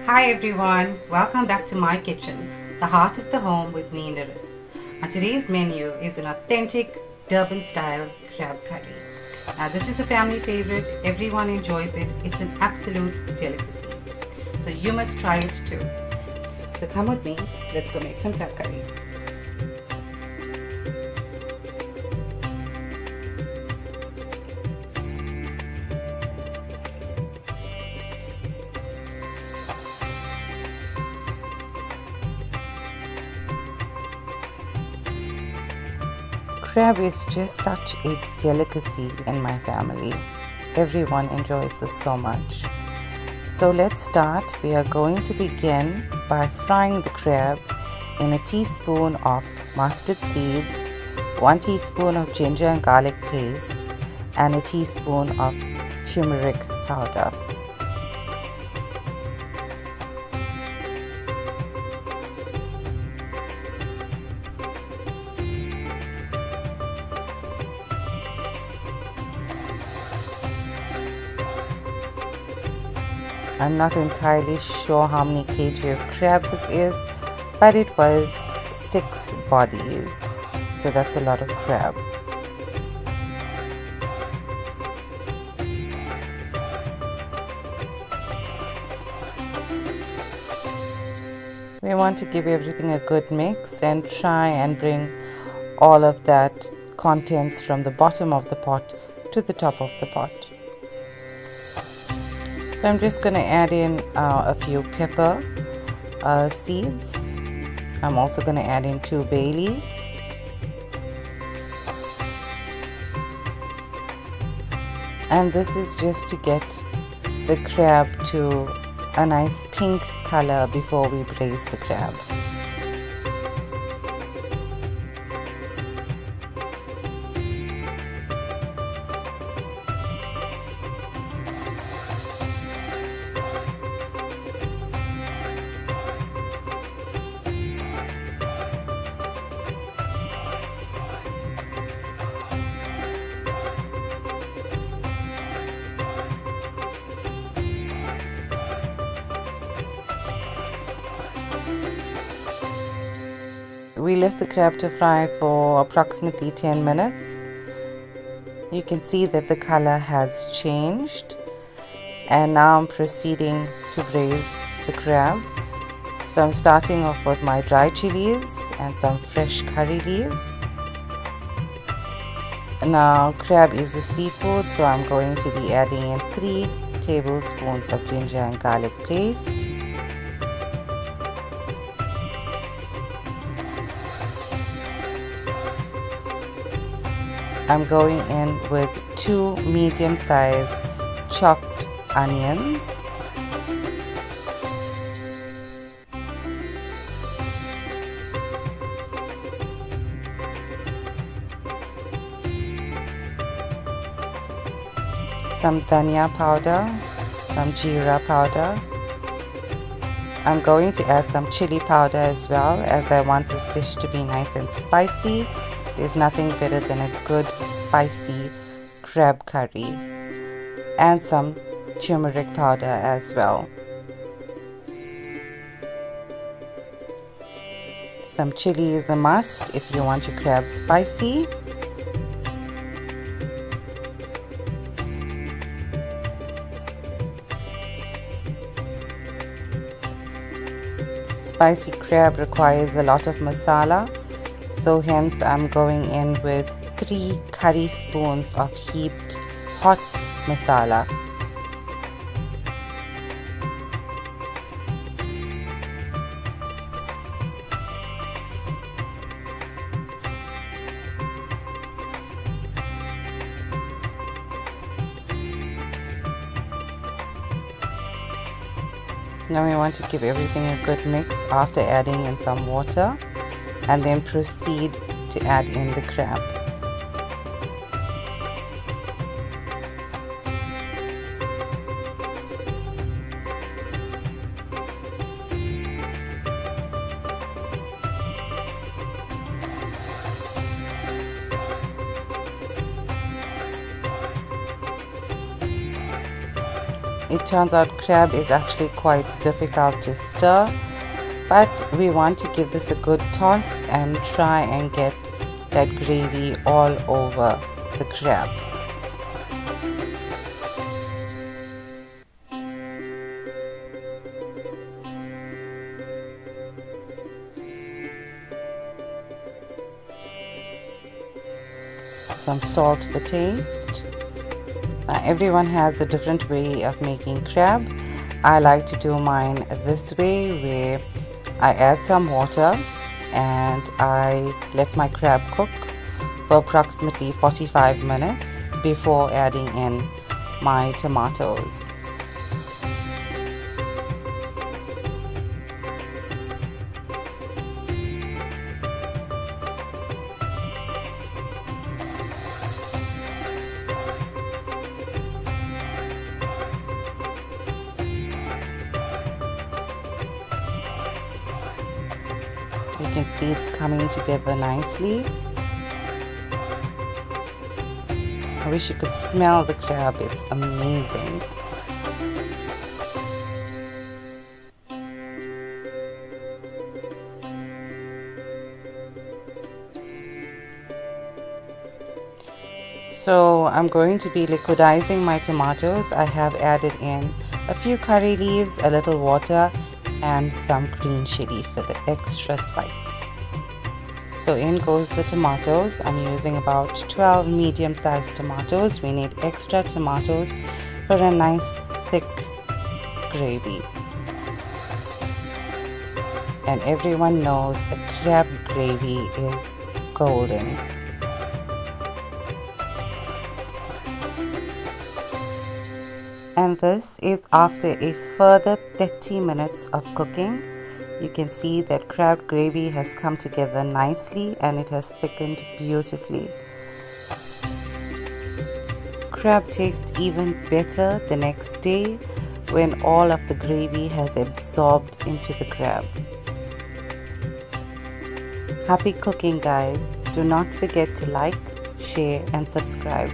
Hi everyone, welcome back to my kitchen, the heart of the home with me, Niris. And today's menu is an authentic Durban style crab curry. Now this is a family favorite, everyone enjoys it, it's an absolute delicacy. So you must try it too. So come with me, let's go make some crab curry. Crab is just such a delicacy in my family. Everyone enjoys this so much. So let's start. We are going to begin by frying the crab in a teaspoon of mustard seeds, 1 teaspoon of ginger and garlic paste, and a teaspoon of turmeric powder. I'm not entirely sure how many kg of crab this is, but it was 6 bodies, so that's a lot of crab. We want to give everything a good mix and try and bring all of that contents from the bottom of the pot to the top of the pot. So I'm just going to add in a few pepper seeds. I'm also going to add in 2 bay leaves. And this is just to get the crab to a nice pink color before we braise the crab. We left the crab to fry for approximately 10 minutes. You can see that the color has changed, and now I'm proceeding to braise the crab. So I'm starting off with my dry chilies and some fresh curry leaves. Now crab is a seafood, so I'm going to be adding in 3 tablespoons of ginger and garlic paste. I'm going in with 2 medium-sized chopped onions, some dhania powder, some jeera powder. I'm going to add some chili powder as well, as I want this dish to be nice and spicy. There's nothing better than a good spicy crab curry, and some turmeric powder as well. Some chili is a must if you want your crab spicy. Spicy crab requires a lot of masala, so hence I'm going in with 3 curry spoons of heaped hot masala. Now we want to give everything a good mix after adding in some water, and then proceed to add in the crab. it turns out crab is actually quite difficult to stir, but we want to give this a good toss and try and get that gravy all over the crab. Some salt for taste. Everyone has a different way of making crab. I like to do mine this way, where I add some water and I let my crab cook for approximately 45 minutes before adding in my tomatoes. You can see it's coming together nicely. I wish you could smell the crab, it's amazing. So I'm going to be liquidizing my tomatoes. I have added in a few curry leaves, a little water, and some green chilli for the extra spice. So in goes the tomatoes. I'm using about 12 medium-sized tomatoes. We need extra tomatoes for a nice thick gravy. And everyone knows a crab gravy is golden. And this is after a further 30 minutes of cooking. You can see that crab gravy has come together nicely and it has thickened beautifully. Crab tastes even better the next day when all of the gravy has absorbed into the crab. Happy cooking, guys. Do not forget to like, share and subscribe.